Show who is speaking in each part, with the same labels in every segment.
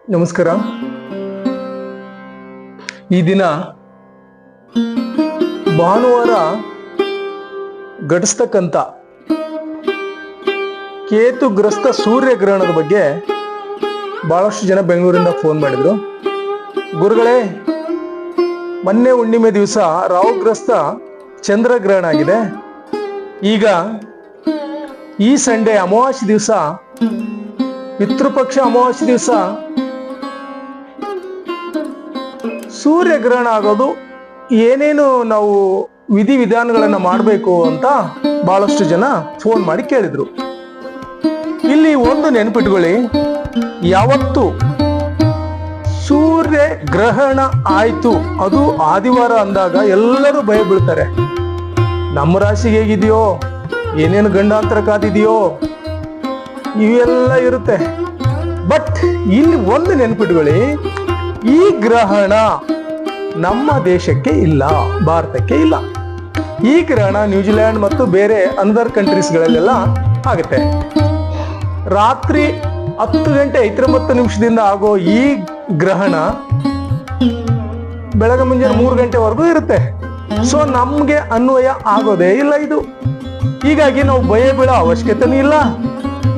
Speaker 1: ನಮಸ್ಕಾರ. ಈ ದಿನ ಭಾನುವಾರ ಘಟಿಸ್ತಕ್ಕಂಥ ಕೇತುಗ್ರಸ್ತ ಸೂರ್ಯಗ್ರಹಣದ ಬಗ್ಗೆ ಬಹಳಷ್ಟು ಜನ ಬೆಂಗಳೂರಿಂದ ಫೋನ್ ಮಾಡಿದ್ರು. ಗುರುಗಳೇ, ಮೊನ್ನೆ ಹುಣ್ಣಿಮೆ ದಿವಸ ರಾಹುಗ್ರಸ್ತ ಚಂದ್ರಗ್ರಹಣ ಆಗಿದೆ. ಈಗ ಈ ಸಂಡೇ ಅಮಾವಾಸ್ಯೆ ದಿವಸ, ಪಿತೃಪಕ್ಷ ಅಮಾವಾಸ್ಯೆ ದಿವಸ ಸೂರ್ಯಗ್ರಹಣ ಆಗೋದು, ಏನೇನು ನಾವು ವಿಧಿವಿಧಾನಗಳನ್ನ ಮಾಡಬೇಕು ಅಂತ ಬಹಳಷ್ಟು ಜನ ಫೋನ್ ಮಾಡಿ ಕೇಳಿದ್ರು. ಇಲ್ಲಿ ಒಂದು ನೆನಪಿಟ್ಕೊಳ್ಳಿ, ಯಾವತ್ತು ಸೂರ್ಯ ಗ್ರಹಣ ಆಯ್ತು ಅದು ಆದಿವಾರ ಅಂದಾಗ ಎಲ್ಲರೂ ಭಯ ಬೀಳ್ತಾರೆ. ನಮ್ಮ ರಾಶಿಗೆ ಹೇಗಿದೆಯೋ, ಏನೇನು ಗಂಡಾಂತರ ಕಾದಿದೆಯೋ, ಇವೆಲ್ಲ ಇರುತ್ತೆ. ಬಟ್ ಇಲ್ಲಿ ಒಂದು ನೆನಪಿಟ್ಕೊಳ್ಳಿ, ಈ ಗ್ರಹಣ ನಮ್ಮ ದೇಶಕ್ಕೆ ಇಲ್ಲ, ಭಾರತಕ್ಕೆ ಇಲ್ಲ. ಈ ಗ್ರಹಣ ನ್ಯೂಜಿಲ್ಯಾಂಡ್ ಮತ್ತು ಬೇರೆ ಅನದರ್ ಕಂಟ್ರೀಸ್ಗಳಲ್ಲೆಲ್ಲ ಆಗುತ್ತೆ. ರಾತ್ರಿ 10:29 ಆಗೋ ಈ ಗ್ರಹಣ ಬೆಳಗ್ಗೆ ಮುಂಜಾನೆ 3 ಗಂಟೆವರೆಗೂ ಇರುತ್ತೆ. ಸೊ ನಮ್ಗೆ ಅನ್ವಯ ಆಗೋದೇ ಇಲ್ಲ ಇದು. ಹೀಗಾಗಿ ನಾವು ಭಯ ಬೀಳೋ ಅವಶ್ಯಕತೆನೂ ಇಲ್ಲ.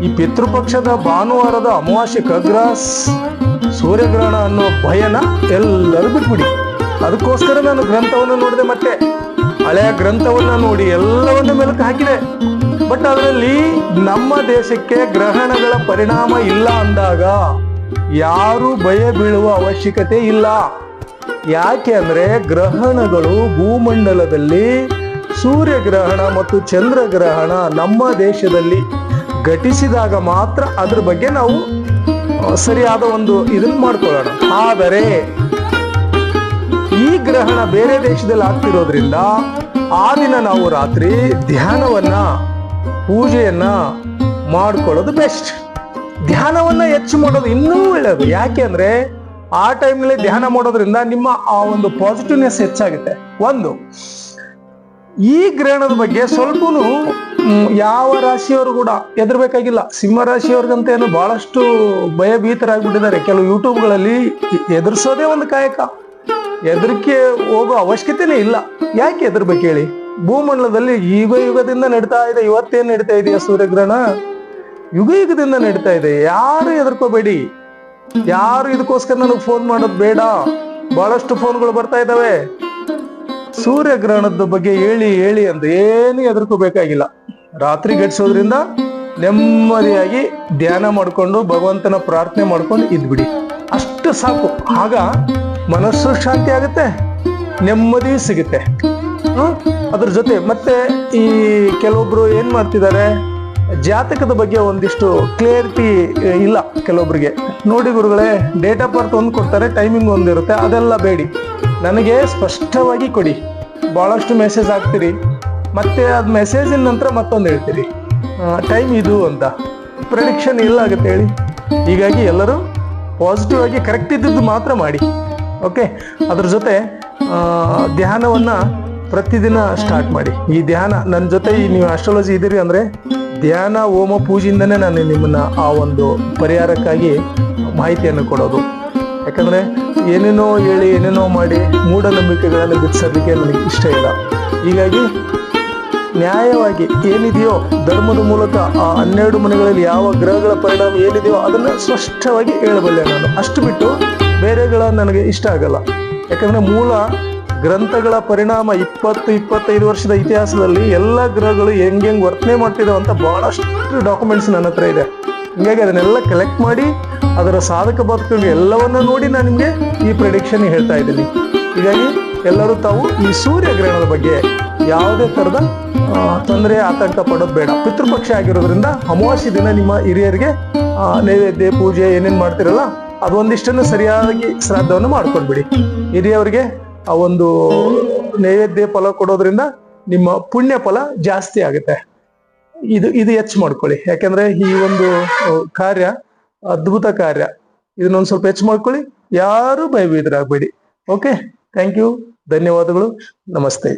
Speaker 1: ಈ ಪಿತೃಪಕ್ಷದ ಭಾನುವಾರದ ಅಮಾವಾಸ್ಯೆ ಖಗ್ರಾಸ್ ಸೂರ್ಯಗ್ರಹಣ ಅನ್ನೋ ಭಯನ ಎಲ್ಲರೂ ಬಿಟ್ಬಿಡಿ. ಅದಕ್ಕೋಸ್ಕರ ನಾನು ಗ್ರಂಥವನ್ನು ನೋಡಿದೆ, ಮತ್ತೆ ಹಳೆಯ ಗ್ರಂಥವನ್ನ ನೋಡಿ ಎಲ್ಲವನ್ನ ಮೆಲುಕು ಹಾಕಿದೆ. ಬಟ್ ಅದರಲ್ಲಿ ನಮ್ಮ ದೇಶಕ್ಕೆ ಗ್ರಹಣಗಳ ಪರಿಣಾಮ ಇಲ್ಲ ಅಂದಾಗ ಯಾರು ಭಯ ಬೀಳುವ ಅವಶ್ಯಕತೆ ಇಲ್ಲ. ಯಾಕೆ ಅಂದ್ರೆ ಗ್ರಹಣಗಳು ಭೂಮಂಡಲದಲ್ಲಿ ಸೂರ್ಯಗ್ರಹಣ ಮತ್ತು ಚಂದ್ರಗ್ರಹಣ ನಮ್ಮ ದೇಶದಲ್ಲಿ ಘಟಿಸಿದಾಗ ಮಾತ್ರ ಅದ್ರ ಬಗ್ಗೆ ನಾವು ಸರಿಯಾದ ಒಂದು ಇದನ್ನ ಮಾಡ್ಕೊಳ್ಳೋಣ. ಆದರೆ ಈ ಗ್ರಹಣ ಬೇರೆ ದೇಶದಲ್ಲಿ ಆಗ್ತಿರೋದ್ರಿಂದ ಆ ದಿನ ನಾವು ರಾತ್ರಿ ಧ್ಯಾನವನ್ನ, ಪೂಜೆಯನ್ನ ಮಾಡ್ಕೊಳ್ಳೋದು ಬೆಸ್ಟ್. ಧ್ಯಾನವನ್ನ ಹೆಚ್ಚು ಮಾಡೋದು ಇನ್ನೂ ಒಳ್ಳೆಯದು. ಯಾಕೆ ಅಂದ್ರೆ ಆ ಟೈಮ್ನಲ್ಲಿ ಧ್ಯಾನ ಮಾಡೋದ್ರಿಂದ ನಿಮ್ಮ ಆ ಒಂದು ಪಾಸಿಟಿವ್ನೆಸ್ ಹೆಚ್ಚಾಗುತ್ತೆ. ಒಂದು, ಈ ಗ್ರಹಣದ ಬಗ್ಗೆ ಸ್ವಲ್ಪನೂ ಯಾವ ರಾಶಿಯವರು ಕೂಡ ಹೆದರ್ಬೇಕಾಗಿಲ್ಲ. ಸಿಂಹ ರಾಶಿಯವ್ರಿಗಂತ ಏನು ಬಹಳಷ್ಟು ಭಯಭೀತರಾಗ್ಬಿಟ್ಟಿದ್ದಾರೆ. ಕೆಲವು ಯೂಟ್ಯೂಬ್ಗಳಲ್ಲಿ ಎದುರಿಸೋದೇ ಒಂದು ಕಾಯಕ. ಹೆದರಿಕೆ ಹೋಗೋ ಅವಶ್ಯಕತೆನೇ ಇಲ್ಲ. ಯಾಕೆ ಹೆದರ್ಬೇಕು ಹೇಳಿ? ಭೂಮಂಡಲದಲ್ಲಿ ಯುಗ ಯುಗದಿಂದ ನಡೀತಾ ಇದೆ. ಇವತ್ತೇನು ನಡೀತಾ ಇದೆಯಾ ಸೂರ್ಯಗ್ರಹಣ? ಯುಗ ಯುಗದಿಂದ ನಡೀತಾ ಇದೆ. ಯಾರು ಹೆದರ್ಕೋಬೇಡಿ. ಯಾರು ಇದಕ್ಕೋಸ್ಕರ ನನಗೆ ಫೋನ್ ಮಾಡೋದು ಬೇಡ. ಬಹಳಷ್ಟು ಫೋನ್ಗಳು ಬರ್ತಾ ಇದ್ದಾವೆ. ಸೂರ್ಯಗ್ರಹಣದ ಬಗ್ಗೆ ಹೇಳಿ ಅಂತ ಏನು ಹೆದರ್ಕೋಬೇಕಾಗಿಲ್ಲ. ರಾತ್ರಿ ಗಡಿಸೋದ್ರಿಂದ ನೆಮ್ಮದಿಯಾಗಿ ಧ್ಯಾನ ಮಾಡ್ಕೊಂಡು ಭಗವಂತನ ಪ್ರಾರ್ಥನೆ ಮಾಡ್ಕೊಂಡು ಇದ್ಬಿಡಿ, ಅಷ್ಟು ಸಾಕು. ಆಗ ಮನಸ್ಸು ಶಾಂತಿ ಆಗುತ್ತೆ, ನೆಮ್ಮದಿ ಸಿಗುತ್ತೆ. ಅದ್ರ ಜೊತೆ ಮತ್ತೆ ಈ ಕೆಲವೊಬ್ರು ಏನ್ ಮಾಡ್ತಿದ್ದಾರೆ, ಜಾತಕದ ಬಗ್ಗೆ ಒಂದಿಷ್ಟು ಕ್ಲಿಯರಿಟಿ ಇಲ್ಲ ಕೆಲವೊಬ್ರಿಗೆ. ನೋಡಿ ಗುರುಗಳೇ, ಡೇಟ್ ಆಫ್ ಬರ್ತ್ ಒಂದು ಕೊಡ್ತಾರೆ, ಟೈಮಿಂಗ್ ಒಂದಿರುತ್ತೆ, ಅದೆಲ್ಲ ಬೇಡಿ. ನನಗೆ ಸ್ಪಷ್ಟವಾಗಿ ಕೊಡಿ. ಬಹಳಷ್ಟು ಮೆಸೇಜ್ ಹಾಕ್ತೀರಿ, ಮತ್ತೆ ಅದು ಮೆಸೇಜಿನ ನಂತರ ಮತ್ತೊಂದು ಹೇಳ್ತೀರಿ ಟೈಮ್ ಇದು ಅಂತ. ಪ್ರೆಡಿಕ್ಷನ್ ಇಲ್ಲ ಆಗುತ್ತೆ ಹೇಳಿ. ಹೀಗಾಗಿ ಎಲ್ಲರೂ ಪಾಸಿಟಿವ್ ಆಗಿ ಕರೆಕ್ಟ್ ಇದ್ದದ್ದು ಮಾತ್ರ ಮಾಡಿ. ಓಕೆ, ಅದ್ರ ಜೊತೆ ಧ್ಯಾನವನ್ನ ಪ್ರತಿದಿನ ಸ್ಟಾರ್ಟ್ ಮಾಡಿ. ಈ ಧ್ಯಾನ ನನ್ನ ಜೊತೆ ನೀವು ಆಸ್ಟ್ರಾಲಜಿ ಇದ್ದೀರಿ ಅಂದ್ರೆ ಧ್ಯಾನ, ಹೋಮ, ಪೂಜೆಯಿಂದನೇ ನಾನು ನಿಮ್ಮನ್ನ ಆ ಒಂದು ಪರಿಹಾರಕ್ಕಾಗಿ ಮಾಹಿತಿಯನ್ನು ಕೊಡೋದು. ಯಾಕಂದ್ರೆ ಏನೇನೋ ಹೇಳಿ ಏನೇನೋ ಮಾಡಿ ಮೂಢನಂಬಿಕೆಗಳನ್ನು ಬಿಡಿಸೋದಕ್ಕೆ ನನಗೆ ಇಷ್ಟ ಇಲ್ಲ. ಹೀಗಾಗಿ ನ್ಯಾಯವಾಗಿ ಏನಿದೆಯೋ ಧರ್ಮದ ಮೂಲಕ ಆ 12 ಮನೆಗಳಲ್ಲಿ ಯಾವ ಗ್ರಹಗಳ ಪರಿಣಾಮ ಏನಿದೆಯೋ ಅದನ್ನ ಸ್ಪಷ್ಟವಾಗಿ ಹೇಳಬಲ್ಲೆ ನಾನು. ಅಷ್ಟು ಬಿಟ್ಟು ಬೇರೆಗಳ ನನಗೆ ಇಷ್ಟ ಆಗಲ್ಲ. ಯಾಕಂದ್ರೆ ಮೂಲ ಗ್ರಂಥಗಳ ಪರಿಣಾಮ 20-25 ವರ್ಷದ ಇತಿಹಾಸದಲ್ಲಿ ಎಲ್ಲ ಗ್ರಹಗಳು ಹೆಂಗೆ ವರ್ತನೆ ಮಾಡ್ತಿದ್ದಾವೆ ಅಂತ ಬಹಳಷ್ಟು ಡಾಕ್ಯುಮೆಂಟ್ಸ್ ನನ್ನ ಹತ್ರ ಇದೆ. ಹೀಗಾಗಿ ಅದನ್ನೆಲ್ಲ ಕಲೆಕ್ಟ್ ಮಾಡಿ ಅದರ ಸಾಧಕ ಬಾಧಕಗಳು ಎಲ್ಲವನ್ನ ನೋಡಿ ನಾನು ನಿಮಗೆ ಈ ಪ್ರೆಡಿಕ್ಷನ್ ಹೇಳ್ತಾ ಇದ್ದೀನಿ. ಹೀಗಾಗಿ ಎಲ್ಲರೂ ತಾವು ಈ ಸೂರ್ಯಗ್ರಹಣದ ಬಗ್ಗೆ ಯಾವುದೇ ತರದ ತೊಂದರೆ, ಆತಂಕ ಪಡೋದು ಬೇಡ. ಪಿತೃಪಕ್ಷ ಆಗಿರೋದ್ರಿಂದ ಅಮಾವಾಸ್ಯೆ ದಿನ ನಿಮ್ಮ ಹಿರಿಯರಿಗೆ ನೈವೇದ್ಯ, ಪೂಜೆ ಏನೇನು ಮಾಡ್ತಿರಲ್ಲ ಅದೊಂದಿಷ್ಟನ್ನು ಸರಿಯಾಗಿ ಶ್ರಾದ್ದವನ್ನು ಮಾಡ್ಕೊಂಡ್ಬಿಡಿ. ಹಿರಿಯವರಿಗೆ ಆ ಒಂದು ನೈವೇದ್ಯ ಫಲ ಕೊಡೋದ್ರಿಂದ ನಿಮ್ಮ ಪುಣ್ಯ ಫಲ ಜಾಸ್ತಿ ಆಗುತ್ತೆ. ಇದು ಹೆಚ್ಚು ಮಾಡ್ಕೊಳ್ಳಿ. ಯಾಕಂದ್ರೆ ಈ ಒಂದು ಕಾರ್ಯ ಅದ್ಭುತ ಕಾರ್ಯ. ಇದನ್ನೊಂದು ಸ್ವಲ್ಪ ಹೆಚ್ಚು ಮಾಡ್ಕೊಳ್ಳಿ. ಯಾರು ಭಯಭೀತರಾಗಬೇಡಿ. ಓಕೆ, ಥ್ಯಾಂಕ್ ಯು, ಧನ್ಯವಾದಗಳು, ನಮಸ್ತೆ.